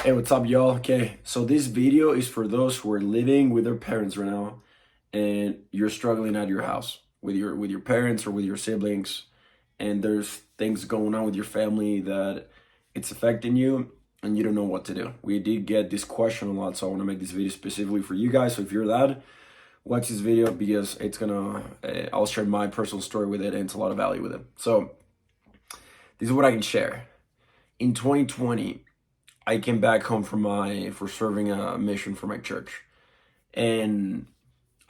Hey, what's up, y'all? Okay, so this video is for those who are living with their parents right now, and you're struggling at your house with your parents or with your siblings, and there's things going on with your family that it's affecting you, and you don't know what to do. We did get this question a lot, so I want to make this video specifically for you guys. So if you're that, watch this video because I'll share my personal story with it, and it's a lot of value with it. So this is what I can share. In 2020. I came back home for serving a mission for my church, and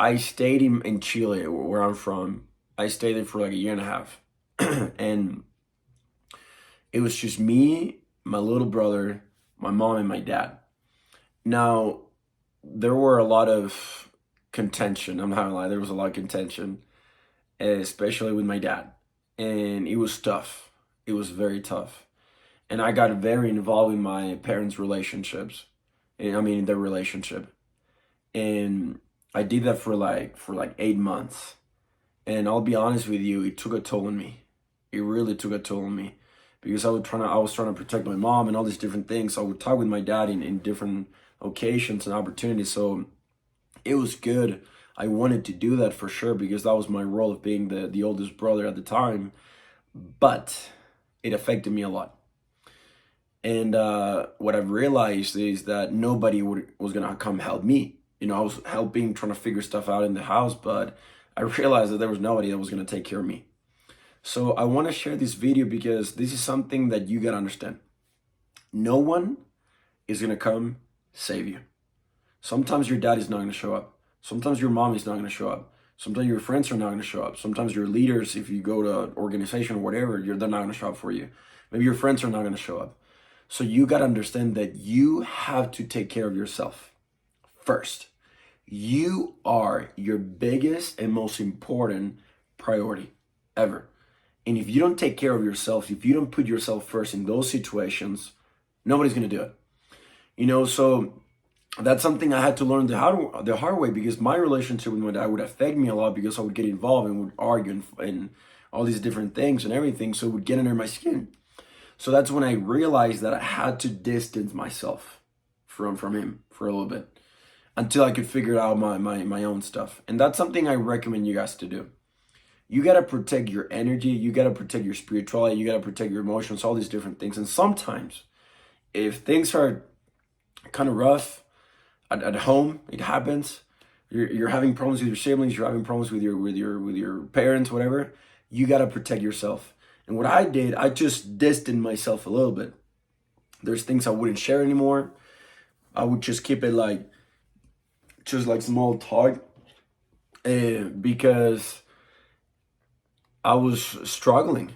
I stayed in Chile, where I'm from. I stayed there for like a year and a half, and it was just me, my little brother, my mom, and my dad. Now, there were a lot of contention. I'm not gonna lie, there was a lot of contention, especially with my dad, and it was tough. It was very tough, and I got very involved in my parents' relationships. I mean, their relationship, and I did that for like 8 months. And I'll be honest with you, it took a toll on me. It really took a toll on me because I was trying to protect my mom and all these different things. So I would talk with my dad in different occasions and opportunities. So it was good. I wanted to do that for sure because that was my role of being the oldest brother at the time. But it affected me a lot. And what I've realized is that was gonna come help me. I was helping, trying to figure stuff out in the house, but I realized that there was nobody that was gonna take care of me. So I want to share this video because this is something that you gotta understand. No one is gonna come save you. Sometimes your dad is not gonna show up. Sometimes your mom is not gonna show up. Sometimes your friends are not gonna show up. Sometimes your leaders, if you go to an organization or whatever, they're not gonna show up for you. Maybe your friends are not gonna show up. So you got to understand that you have to take care of yourself first. You are your biggest and most important priority ever. And if you don't take care of yourself, if you don't put yourself first in those situations, nobody's going to do it. So that's something I had to learn the hard way because my relationship with my dad would affect me a lot because I would get involved and would argue and all these different things and everything. So it would get under my skin. So that's when I realized that I had to distance myself from him for a little bit until I could figure out my own stuff. And that's something I recommend you guys to do. You got to protect your energy. You got to protect your spirituality. You got to protect your emotions, all these different things. And sometimes if things are kind of rough at home, it happens. You're having problems with your siblings. You're having problems with your parents, whatever. You got to protect yourself. And what I did, I just distanced myself a little bit. There's things I wouldn't share anymore. I would just keep it just like small talk, because I was struggling,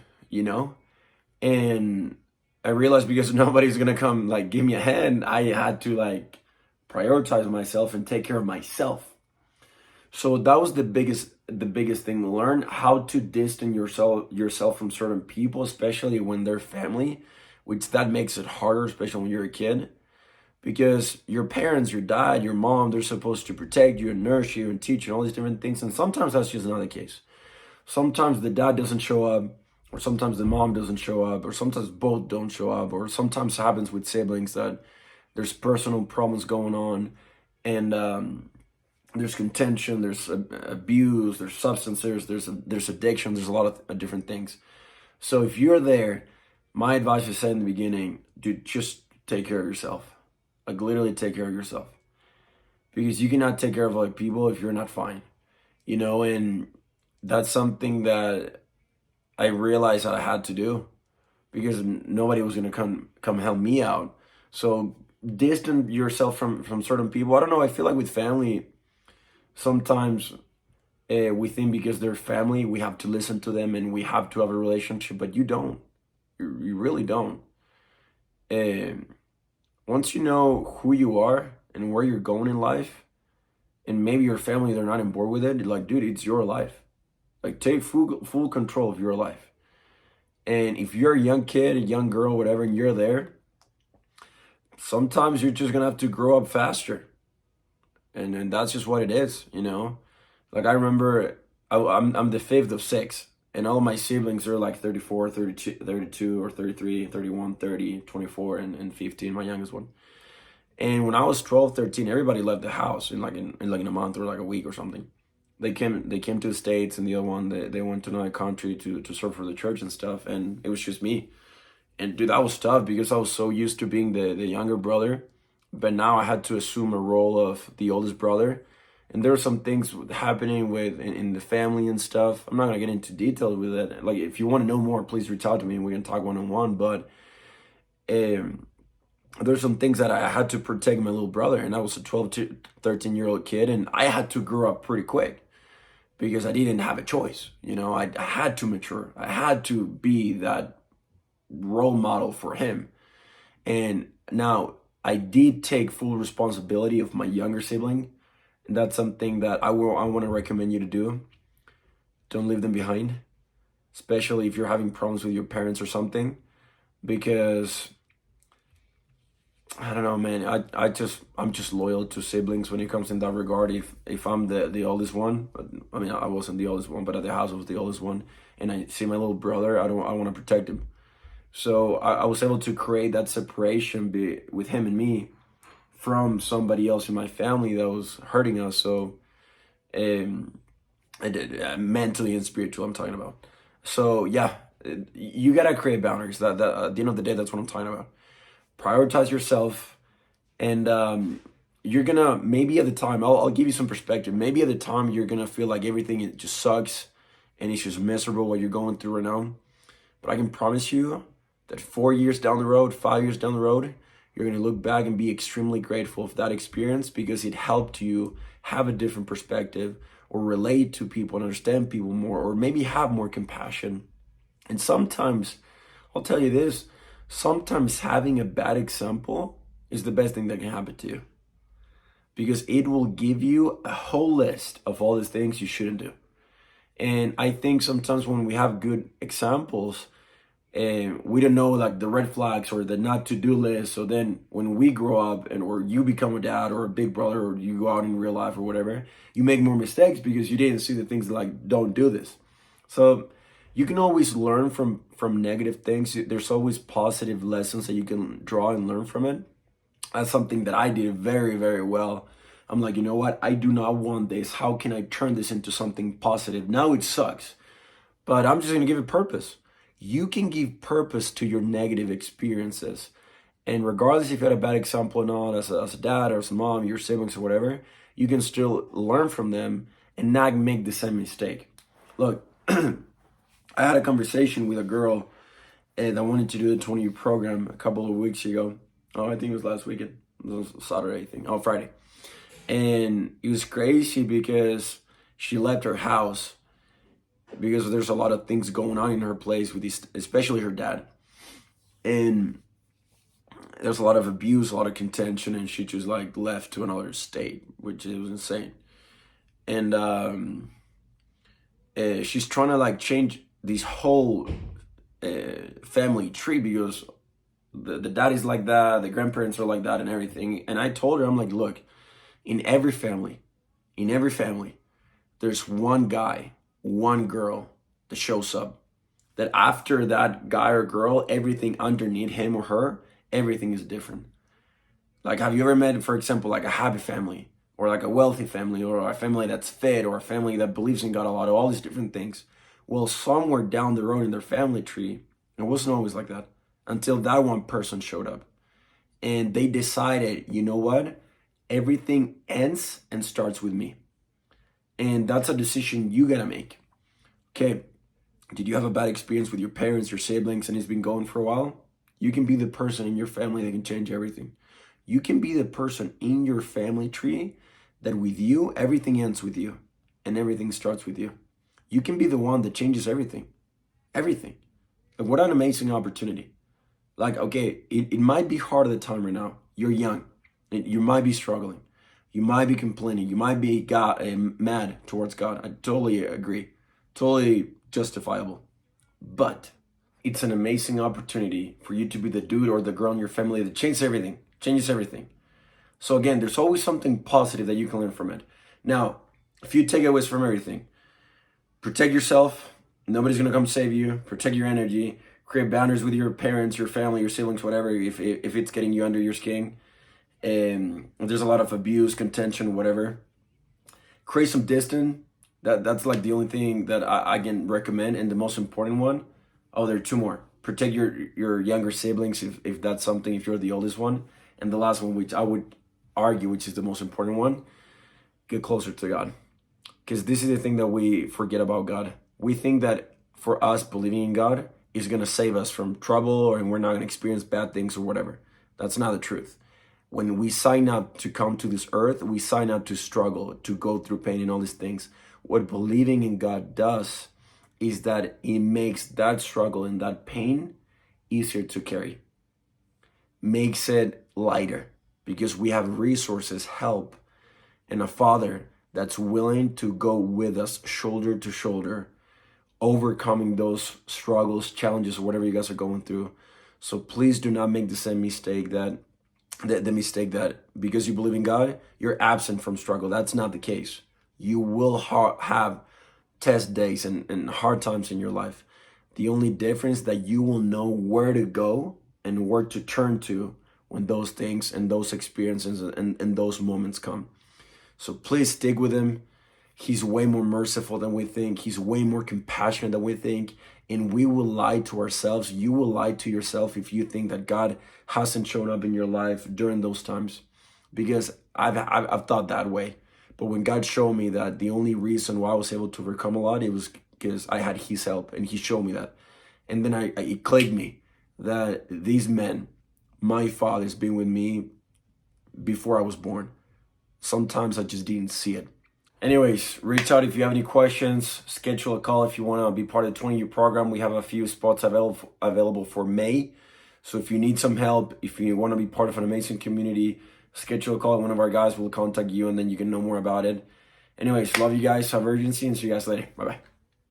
and I realized because nobody's gonna come like give me a hand, I had to prioritize myself and take care of myself. So that was the biggest thing to learn, how to distance yourself from certain people, especially when they're family, which that makes it harder, especially when you're a kid. Because your parents, your dad, your mom, they're supposed to protect you and nurse you and teach you and all these different things. And sometimes that's just not the case. Sometimes the dad doesn't show up, or sometimes the mom doesn't show up, or sometimes both don't show up, or sometimes happens with siblings that there's personal problems going on, and there's contention, there's abuse, there's substances, there's addiction, there's a lot of different things. So if you're there, my advice is said in the beginning, dude, just take care of yourself. Like literally take care of yourself. Because you cannot take care of other people if you're not fine. And that's something that I realized that I had to do because nobody was gonna come help me out. So distance yourself from certain people. I don't know, I feel like with family, sometimes we think because they're family, we have to listen to them and we have to have a relationship, but you don't. You really don't. And once you know who you are and where you're going in life, and maybe your family, they're not on board with it, like, dude, it's your life. Like, take full control of your life. And if you're a young kid, a young girl, whatever, and you're there, sometimes you're just gonna have to grow up faster. And that's just what it is. Like I remember I'm the fifth of six, and all of my siblings are like 34, 32, 32 or 33, 31, 30, 24, and 15, my youngest one. And when I was 12, 13, everybody left the house in a month or like a week or something. They came to the States, and the other one they went to another country to serve for the church and stuff, and it was just me. And dude, that was tough because I was so used to being the younger brother, but now I had to assume a role of the oldest brother. And there were some things happening in the family and stuff. I'm not gonna get into details with it. Like, if you want to know more, please reach out to me and we can talk one on one. But um, there's some things that I had to protect my little brother, and I was a 12 to 13-year-old kid, and I had to grow up pretty quick because I didn't have a choice. I had to mature. I had to be that role model for him. And now I did take full responsibility of my younger sibling, and that's something that I want to recommend you to do. Don't leave them behind, especially if you're having problems with your parents or something, because I don't know, man. I'm just loyal to siblings when it comes in that regard. If I'm the oldest one, but I mean, I wasn't the oldest one, but at the house I was the oldest one, and I see my little brother, I want to protect him. So I was able to create that separation with him and me from somebody else in my family that was hurting us. So I did, mentally and spiritual, I'm talking about. So yeah, you gotta create boundaries. That at the end of the day, that's what I'm talking about. Prioritize yourself, and you're gonna, maybe at the time, I'll give you some perspective. Maybe at the time you're gonna feel like everything it just sucks and it's just miserable what you're going through right now. But I can promise you that 4 years down the road, 5 years down the road, you're going to look back and be extremely grateful for that experience because it helped you have a different perspective or relate to people and understand people more, or maybe have more compassion. And sometimes, I'll tell you this, sometimes having a bad example is the best thing that can happen to you because it will give you a whole list of all the things you shouldn't do. And I think sometimes when we have good examples, and we don't know like the red flags or the not to do list. So then when we grow up or you become a dad or a big brother or you go out in real life or whatever, you make more mistakes because you didn't see the things like don't do this. So you can always learn from negative things. There's always positive lessons that you can draw and learn from it. That's something that I did very, very well. I'm like, you know what? I do not want this. How can I turn this into something positive? Now it sucks, but I'm just going to give it purpose. You can give purpose to your negative experiences. And regardless if you had a bad example or not, as a dad or as a mom, your siblings or whatever, you can still learn from them and not make the same mistake. Look, I had a conversation with a girl that wanted to do the 20-year program a couple of weeks ago. Oh, I think it was last weekend. It was Saturday thing. Oh, Friday. And it was crazy because she left her house because there's a lot of things going on in her place with these, especially her dad. And there's a lot of abuse, a lot of contention, and she just like left to another state, which was insane. And she's trying to like change this whole family tree because the daddy's like that, the grandparents are like that and everything. And I told her, I'm like, look, in every family, there's one guy, one girl that shows up, that after that guy or girl, everything underneath him or her, everything is different. Like, have you ever met, for example, like a happy family or like a wealthy family or a family that's fit or a family that believes in God a lot, or all these different things? Well, somewhere down the road in their family tree, it wasn't always like that until that one person showed up and they decided, you know what? Everything ends and starts with me. And that's a decision you gotta make. Okay, did you have a bad experience with your parents, your siblings, and it's been going for a while? You can be the person in your family that can change everything. You can be the person in your family tree that with you, everything ends with you and everything starts with you. You can be the one that changes everything. Everything. And what an amazing opportunity. Like, okay, it might be hard at the time right now. You're young. You might be struggling. You might be complaining. You might be mad towards God. I totally agree. Totally justifiable. But it's an amazing opportunity for you to be the dude or the girl in your family that changes everything. Changes everything. So again, there's always something positive that you can learn from it. Now, a few takeaways from everything. Protect yourself. Nobody's going to come save you. Protect your energy. Create boundaries with your parents, your family, your siblings, whatever, if it's getting you under your skin. and there's a lot of abuse, contention, whatever, create some distance. That's like the only thing that I can recommend. And the most important one, oh, there are two more. Protect your younger siblings if that's something, if you're the oldest one. And the last one, which I would argue, which is the most important one, get closer to God. Because this is the thing that we forget about God. We think that for us, believing in God is going to save us from trouble, or and we're not going to experience bad things or whatever. That's not the truth. When we sign up to come to this earth, we sign up to struggle, to go through pain and all these things. What believing in God does is that it makes that struggle and that pain easier to carry, makes it lighter, because we have resources, help, and a Father that's willing to go with us shoulder to shoulder, overcoming those struggles, challenges, whatever you guys are going through. So please do not make the same mistake that the mistake that because you believe in God, you're absent from struggle. That's not the case. You will have test days and hard times in your life. The only difference that you will know where to go and where to turn to when those things and those experiences and those moments come. So please stick with him. He's way more merciful than we think. He's way more compassionate than we think. And we will lie to ourselves. You will lie to yourself if you think that God hasn't shown up in your life during those times. Because I've thought that way. But when God showed me that the only reason why I was able to overcome a lot, it was because I had his help, and he showed me that. And then it clicked me that these men, my fathers, been with me before I was born. Sometimes I just didn't see it. Anyways, reach out if you have any questions. Schedule a call if you want to be part of the 20-year program. We have a few spots available for May. So if you need some help, if you want to be part of an amazing community, schedule a call. One of our guys will contact you, and then you can know more about it. Anyways, love you guys. Have urgency, and see you guys later. Bye-bye.